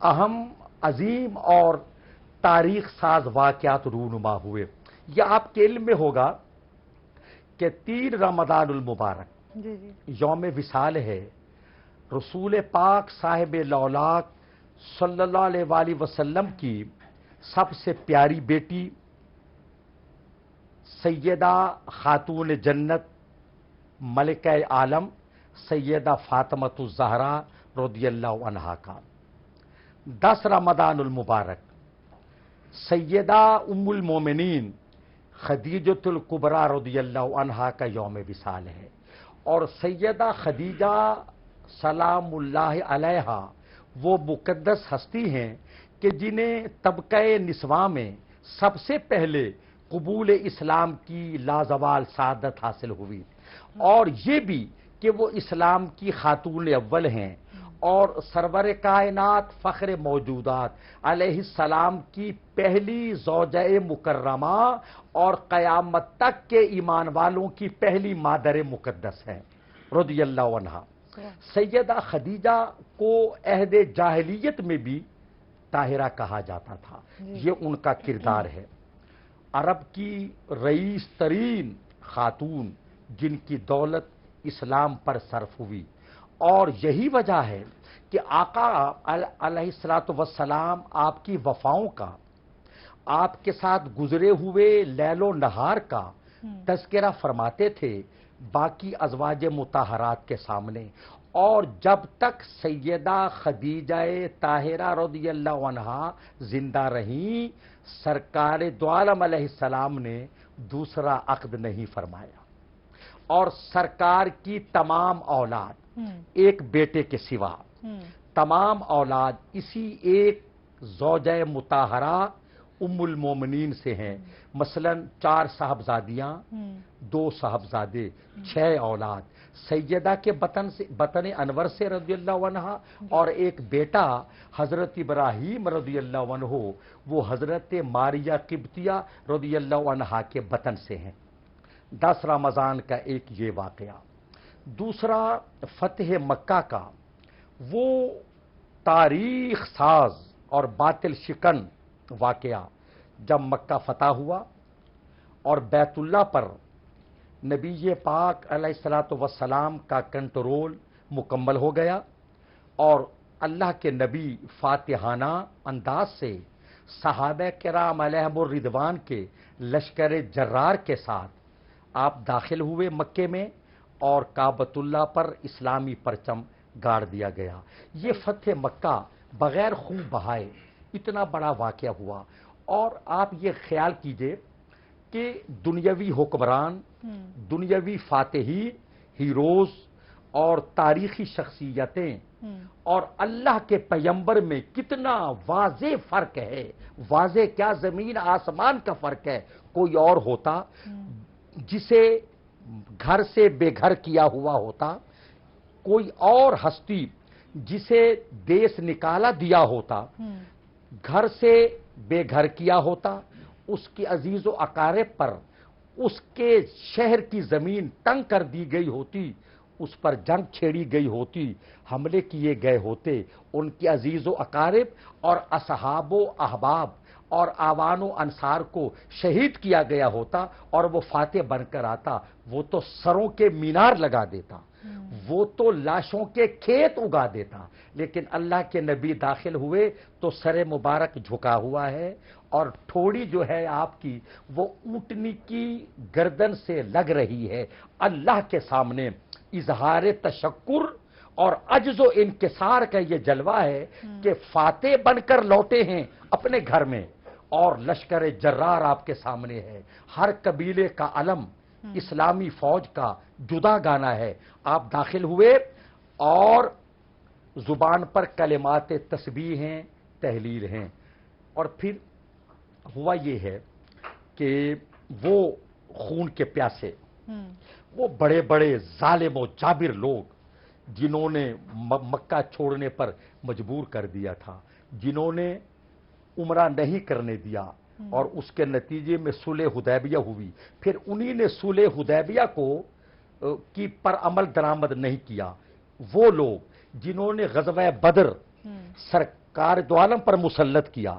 اہم، عظیم اور تاریخ ساز واقعات رونما ہوئے. یہ آپ کے علم میں ہوگا کہ 3 رمضان المبارک جی جی یوم وصال ہے. رسول پاک صاحب لولاک صلی اللہ علیہ وآلہ وسلم کی سب سے پیاری بیٹی سیدہ خاتون جنت ملکہ عالم سیدہ فاطمۃ الزہرا رضی اللہ عنہا کا 10 رمضان المبارک سیدہ ام المومنین خدیجۃ الکبریٰ رضی اللہ عنہا کا یوم وصال ہے. اور سیدہ خدیجہ سلام اللہ علیہا وہ مقدس ہستی ہیں کہ جنہیں طبقہ نسواں میں سب سے پہلے قبول اسلام کی لازوال سعادت حاصل ہوئی. اور یہ بھی کہ وہ اسلام کی خاتون اول ہیں اور سرور کائنات فخر موجودات علیہ السلام کی پہلی زوجہ مکرمہ اور قیامت تک کے ایمان والوں کی پہلی مادر مقدس ہیں رضی اللہ عنہا. سیدہ خدیجہ کو عہد جاہلیت میں بھی طاہرہ کہا جاتا تھا. یہ ان کا کردار ہے. عرب کی رئیس ترین خاتون جن کی دولت اسلام پر صرف ہوئی. اور یہی وجہ ہے کہ آقا علیہ الصلوۃ والسلام آپ کی وفاؤں کا آپ کے ساتھ گزرے ہوئے لیل و نہار کا تذکرہ فرماتے تھے باقی ازواج مطہرات کے سامنے. اور جب تک سیدہ خدیجہ طاہرہ رضی اللہ عنہا زندہ رہیں سرکار دو عالم علیہ السلام نے دوسرا عقد نہیں فرمایا. اور سرکار کی تمام اولاد ایک بیٹے کے سوا تمام اولاد اسی ایک زوجہ مطہرہ ام المومنین سے ہیں. مثلا 4 صاحبزادیاں 2 صاحبزادے 6 اولاد سیدہ کے بطن انور سے رضی اللہ عنہ اور ایک بیٹا حضرت ابراہیم رضی اللہ عنہ وہ حضرت ماریہ قبطیہ رضی اللہ عنہ کے بطن سے ہیں. 10 رمضان کا ایک یہ واقعہ. دوسرا فتح مکہ کا وہ تاریخ ساز اور باطل شکن واقعہ جب مکہ فتح ہوا اور بیت اللہ پر نبی پاک علیہ الصلوۃ والسلام کا کنٹرول مکمل ہو گیا اور اللہ کے نبی فاتحانہ انداز سے صحابہ کرام علیہم الرضوان کے لشکر جرار کے ساتھ آپ داخل ہوئے مکے میں اور کعبۃ اللہ پر اسلامی پرچم گاڑ دیا گیا. یہ فتح مکہ بغیر خون بہائے اتنا بڑا واقعہ ہوا. اور آپ یہ خیال کیجئے کہ دنیاوی حکمران دنیاوی فاتحی ہیروز اور تاریخی شخصیتیں اور اللہ کے پیغمبر میں کتنا واضح فرق ہے. واضح کیا زمین آسمان کا فرق ہے. کوئی اور ہوتا جسے گھر سے بے گھر کیا ہوا ہوتا, کوئی اور ہستی جسے دیس نکالا دیا ہوتا, گھر سے بے گھر کیا ہوتا, اس کے عزیز و اقارب پر اس کے شہر کی زمین تنگ کر دی گئی ہوتی, اس پر جنگ چھیڑی گئی ہوتی, حملے کیے گئے ہوتے, ان کے عزیز و اقارب اور اصحاب و احباب اور آوان و انصار کو شہید کیا گیا ہوتا اور وہ فاتح بن کر آتا. وہ تو سروں کے مینار لگا دیتا, وہ تو لاشوں کے کھیت اگا دیتا. لیکن اللہ کے نبی داخل ہوئے تو سر مبارک جھکا ہوا ہے اور تھوڑی جو ہے آپ کی وہ اونٹنی کی گردن سے لگ رہی ہے. اللہ کے سامنے اظہار تشکر اور عجز و انکسار کا یہ جلوہ ہے کہ فاتح بن کر لوٹے ہیں اپنے گھر میں اور لشکر جرار آپ کے سامنے ہے. ہر قبیلے کا علم اسلامی فوج کا جدا گانا ہے. آپ داخل ہوئے اور زبان پر کلمات تسبیح ہیں, تحلیل ہیں. اور پھر ہوا یہ ہے کہ وہ خون کے پیاسے وہ بڑے بڑے ظالم و جابر لوگ جنہوں نے مکہ چھوڑنے پر مجبور کر دیا تھا, جنہوں نے عمرہ نہیں کرنے دیا اور اس کے نتیجے میں صلح حدیبیہ ہوئی. پھر انہی نے صلح حدیبیہ کو کی پر عمل درآمد نہیں کیا. وہ لوگ جنہوں نے غزوہ بدر سرکار دو عالم پر مسلط کیا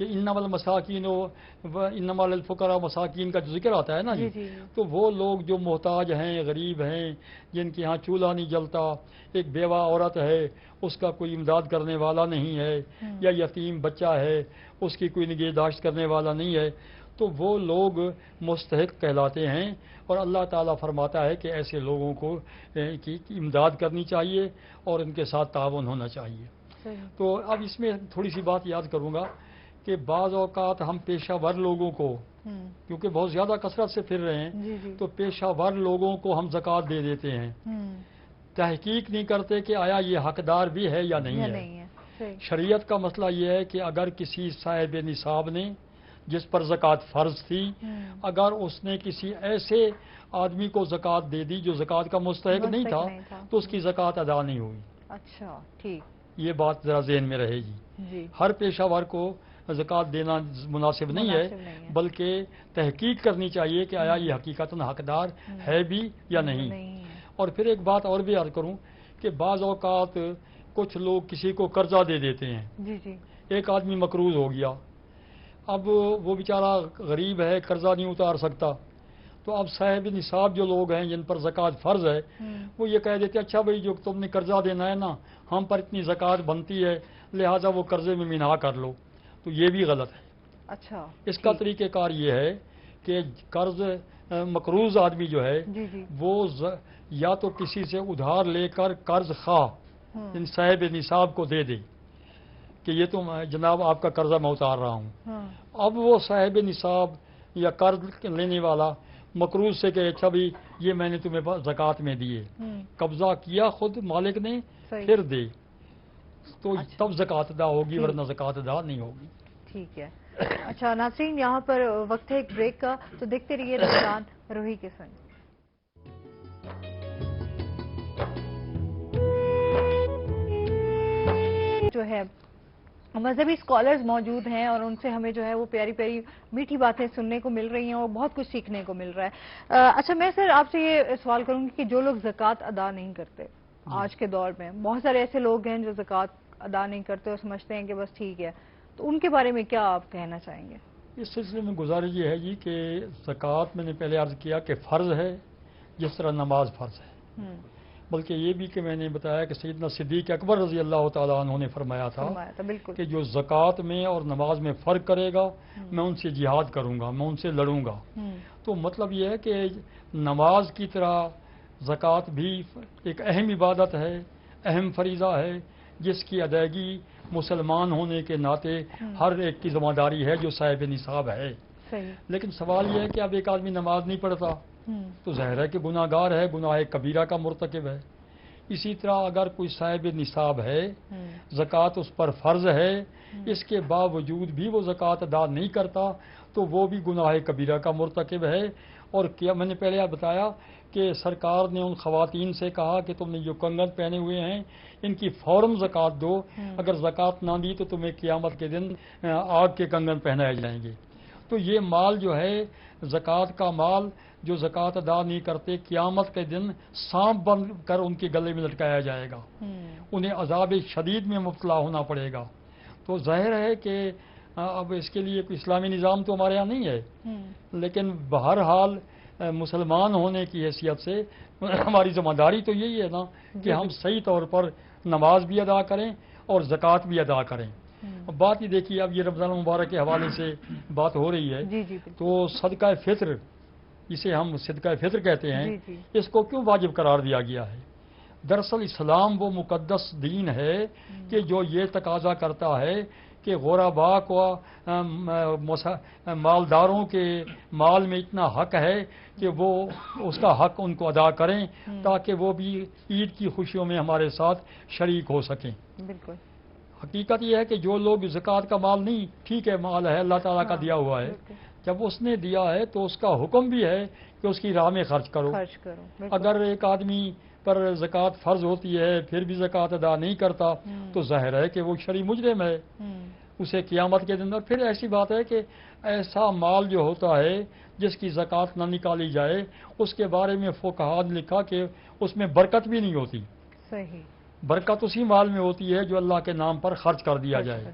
کہ انما المساکین و انما للفقراء مساکین کا جو ذکر آتا ہے نا جی، تو وہ لوگ جو محتاج ہیں، غریب ہیں، جن کے ہاں چولہا نہیں جلتا، ایک بیوہ عورت ہے، اس کا کوئی امداد کرنے والا نہیں ہے، یا یتیم بچہ ہے، اس کی کوئی نگہداشت کرنے والا نہیں ہے، تو وہ لوگ مستحق کہلاتے ہیں، اور اللہ تعالیٰ فرماتا ہے کہ ایسے لوگوں کو کی امداد کرنی چاہیے اور ان کے ساتھ تعاون ہونا چاہیے۔ تو اب اس میں تھوڑی سی بات یاد کروں گا کہ بعض اوقات ہم پیشہ ور لوگوں کو، کیونکہ بہت زیادہ کثرت سے پھر رہے ہیں، تو پیشہ ور لوگوں کو ہم زکوٰۃ دے دیتے ہیں، تحقیق نہیں کرتے کہ آیا یہ حقدار بھی ہے یا نہیں ہے۔ شریعت کا مسئلہ یہ ہے کہ اگر کسی صاحب نصاب نے جس پر زکوٰۃ فرض تھی، اگر اس نے کسی ایسے آدمی کو زکوٰۃ دے دی جو زکوٰۃ کا مستحق نہیں تھا، تو اس کی زکوٰۃ ادا نہیں ہوئی۔ اچھا، ٹھیک، یہ بات ذرا ذہن میں رہے گی۔ ہر پیشہ ور کو زکوٰۃ دینا مناسب نہیں ہے، بلکہ تحقیق کرنی چاہیے کہ آیا یہ حقیقتاً حقدار ہے بھی یا نہیں۔ اور پھر ایک بات اور بھی عرض کروں کہ بعض اوقات کچھ لوگ کسی کو قرضہ دے دیتے ہیں، ایک آدمی مقروض ہو گیا، اب وہ بیچارہ غریب ہے، قرضہ نہیں اتار سکتا، تو اب صاحب نصاب جو لوگ ہیں جن پر زکوٰۃ فرض ہے، وہ یہ کہہ دیتے اچھا بھائی جو تم نے قرضہ دینا ہے نا، ہم پر اتنی زکوٰۃ بنتی ہے، لہٰذا وہ قرضے میں منہا کر لو، تو یہ بھی غلط ہے۔ اچھا، اس کا طریقہ کار یہ ہے کہ قرض مقروض آدمی جو ہے وہ یا تو کسی سے ادھار لے کر قرض خواہ ان صاحب نصاب کو دے دے کہ یہ تو جناب آپ کا قرضہ میں اتار رہا ہوں، اب وہ صاحب نصاب یا قرض لینے والا مقروض سے کہ اچھا بھی یہ میں نے تمہیں زکوٰۃ میں دیے، قبضہ کیا خود مالک نے، پھر دے، تو تب زکوٰۃ ادا ہوگی، ورنہ زکوٰۃ ادا نہیں ہوگی۔ ٹھیک ہے۔ اچھا ناظرین، یہاں پر وقت ہے ایک بریک کا، تو دیکھتے رہیے رمضان روحی کے سنگ۔ جو ہے مذہبی اسکالرز موجود ہیں اور ان سے ہمیں جو ہے وہ پیاری پیاری میٹھی باتیں سننے کو مل رہی ہیں اور بہت کچھ سیکھنے کو مل رہا ہے۔ اچھا، میں سر آپ سے یہ سوال کروں گی کہ جو لوگ زکوٰۃ ادا نہیں کرتے آج کے دور میں، بہت سارے ایسے لوگ ہیں جو زکوٰۃ ادا نہیں کرتے اور سمجھتے ہیں کہ بس ٹھیک ہے، تو ان کے بارے میں کیا آپ کہنا چاہیں گے؟ اس سلسلے میں گزارش یہ ہے جی کہ زکوٰۃ میں نے پہلے عرض کیا کہ فرض ہے، جس طرح نماز فرض ہے، بلکہ یہ بھی کہ میں نے بتایا کہ سیدنا صدیق اکبر رضی اللہ تعالیٰ عنہ نے فرمایا تھا کہ جو زکوٰۃ میں اور نماز میں فرق کرے گا میں ان سے جہاد کروں گا، میں ان سے لڑوں گا۔ تو مطلب یہ ہے کہ نماز کی طرح زکوٰۃ بھی ایک اہم عبادت ہے، اہم فریضہ ہے، جس کی ادائیگی مسلمان ہونے کے ناطے ہر ایک کی ذمہ داری ہے جو صاحب نصاب ہے۔ لیکن سوال یہ ہے کہ اب ایک آدمی نماز نہیں پڑھتا تو ظاہر ہے کہ گناہ گار ہے، گناہ کبیرہ کا مرتکب ہے۔ اسی طرح اگر کوئی صاحب نصاب ہے، زکوٰۃ اس پر فرض ہے، اس کے باوجود بھی وہ زکوٰۃ ادا نہیں کرتا تو وہ بھی گناہ کبیرہ کا مرتکب ہے۔ اور کیا میں نے پہلے بتایا کہ سرکار نے ان خواتین سے کہا کہ تم نے جو کنگن پہنے ہوئے ہیں ان کی فوراً زکوٰۃ دو، اگر زکوٰۃ نہ دی تو تمہیں قیامت کے دن آگ کے کنگن پہنائے جائیں گے۔ تو یہ مال جو ہے زکوٰۃ کا مال جو زکوٰۃ ادا نہیں کرتے، قیامت کے دن سانپ بن کر ان کے گلے میں لٹکایا جائے گا، انہیں عذاب شدید میں مبتلا ہونا پڑے گا۔ تو ظاہر ہے کہ اب اس کے لیے کوئی اسلامی نظام تو ہمارے ہاں نہیں ہے، لیکن بہرحال مسلمان ہونے کی حیثیت سے ہماری ذمہ داری تو یہی ہے نا کہ ہم صحیح طور پر نماز بھی ادا کریں اور زکوٰۃ بھی ادا کریں۔ بات ہی دیکھیے، اب یہ رمضان مبارک کے حوالے سے بات ہو رہی ہے، تو صدقہ فطر، اسے ہم صدقہ فطر کہتے ہیں، اس کو کیوں واجب قرار دیا گیا ہے؟ دراصل اسلام وہ مقدس دین ہے کہ جو یہ تقاضا کرتا ہے کہ غرباء کو مالداروں کے مال میں اتنا حق ہے کہ وہ اس کا حق ان کو ادا کریں تاکہ وہ بھی عید کی خوشیوں میں ہمارے ساتھ شریک ہو سکیں۔ بالکل حقیقت یہ ہے کہ جو لوگ زکوٰۃ کا مال نہیں، ٹھیک ہے مال ہے اللہ تعالیٰ کا دیا ہوا ہے، جب اس نے دیا ہے تو اس کا حکم بھی ہے کہ اس کی راہ میں خرچ کرو۔ اگر ایک آدمی پر زکوٰۃ فرض ہوتی ہے پھر بھی زکوٰۃ ادا نہیں کرتا تو ظاہر ہے کہ وہ شرعی مجرم ہے، اسے قیامت کے دن۔ اور پھر ایسی بات ہے کہ ایسا مال جو ہوتا ہے جس کی زکوٰۃ نہ نکالی جائے، اس کے بارے میں فقہاء نے لکھا کہ اس میں برکت بھی نہیں ہوتی۔ صحیح، برکت اسی مال میں ہوتی ہے جو اللہ کے نام پر خرچ کر دیا جائے.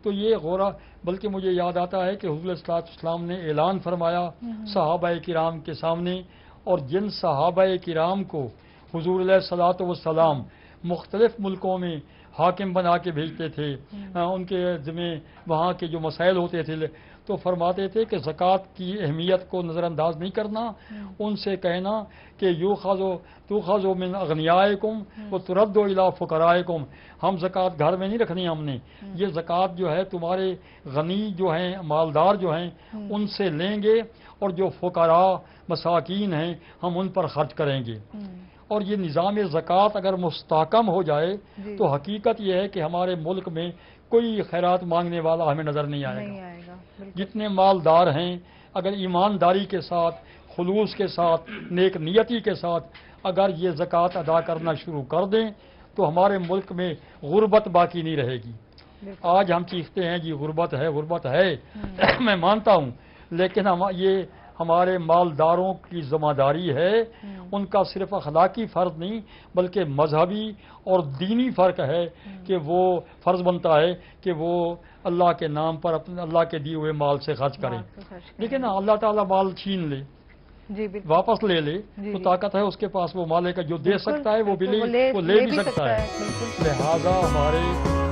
تو یہ غورا بلکہ مجھے یاد آتا ہے کہ حضور صلی اللہ علیہ وسلم نے اعلان فرمایا صحابہ کرام کے سامنے، اور جن صحابہ کرام کو حضور علیہ الصلوۃ والسلام مختلف ملکوں میں حاکم بنا کے بھیجتے تھے، ان کے ذمہ وہاں کے جو مسائل ہوتے تھے، تو فرماتے تھے کہ زکوٰۃ کی اہمیت کو نظر انداز نہیں کرنا. ان سے کہنا کہ تؤخذ من اغنیائکم وترد الی فقرائکم، ہم زکوٰۃ گھر میں نہیں رکھنی، ہم نے یہ زکوٰۃ جو ہے تمہارے غنی جو ہیں، مالدار جو ہیں، ان سے لیں گے، اور جو فقراء مساکین ہیں ہم ان پر خرچ کریں گے. اور یہ نظام زکوٰۃ اگر مستحکم ہو جائے تو حقیقت یہ ہے کہ ہمارے ملک میں کوئی خیرات مانگنے والا ہمیں نظر نہیں آئے گا. جتنے مالدار ہیں اگر ایمانداری کے ساتھ، خلوص کے ساتھ، نیک نیتی کے ساتھ اگر یہ زکوٰۃ ادا کرنا شروع کر دیں تو ہمارے ملک میں غربت باقی نہیں رہے گی. آج ہم چیختے ہیں جی غربت ہے، غربت ہے، میں مانتا ہوں، لیکن یہ ہمارے مالداروں کی ذمہ داری ہے. ان کا صرف اخلاقی فرض نہیں بلکہ مذہبی اور دینی فرق ہے کہ وہ فرض بنتا ہے کہ وہ اللہ کے نام پر اپنے اللہ کے دیے ہوئے مال سے خرچ کریں. لیکن اللہ تعالیٰ مال چھین لے، واپس لے لے تو طاقت ہے اس کے پاس، وہ مالے کا جو دے سکتا ہے وہ لے بھی سکتا ہے. لہذا ہمارے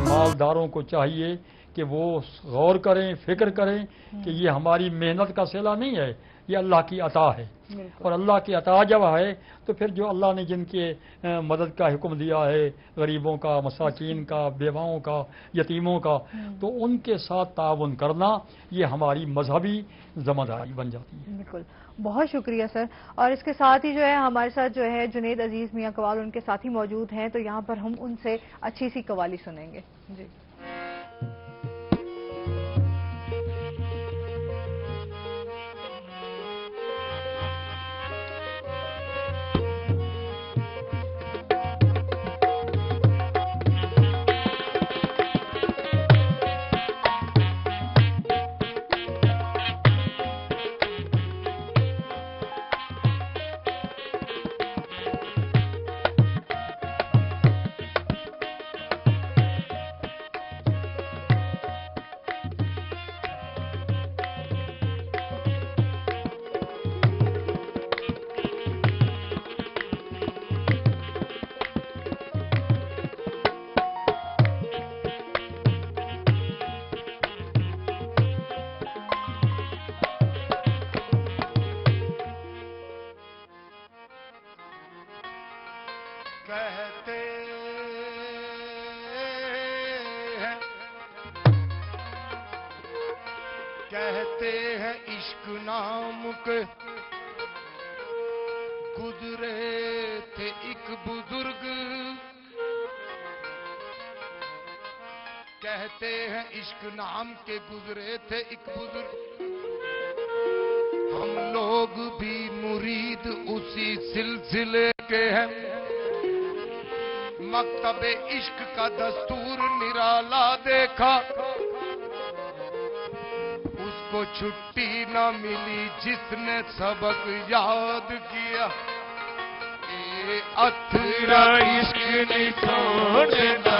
مالداروں کو چاہیے کہ وہ غور کریں، فکر کریں کہ یہ ہماری محنت کا صلہ نہیں ہے، یہ اللہ کی عطا ہے. اور اللہ کی عطا جب ہے تو پھر جو اللہ نے جن کے مدد کا حکم دیا ہے، غریبوں کا، مساکین کا، بیواؤں کا، یتیموں کا، تو ان کے ساتھ تعاون کرنا یہ ہماری مذہبی ذمہ داری بن جاتی ہے. بالکل، بہت شکریہ سر. اور اس کے ساتھ ہی جو ہے ہمارے ساتھ جو ہے جنید عزیز میاں قوال ان کے ساتھی موجود ہیں، تو یہاں پر ہم ان سے اچھی سی قوالی سنیں گے. جی کہتے ہیں عشق نام کے گزرے تھے ایک بزرگ، کہتے ہیں عشق نام کے گزرے تھے ایک بزرگ، ہم لوگ بھی مرید اسی سلسلے کے ہیں، مکتب عشق کا دستور نرالا دیکھا، اس کو چھٹی نہ ملی جس نے سبق یاد کیا، اے اتھرا عشق نہیں چھوڑنا،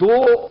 2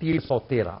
313।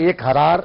1000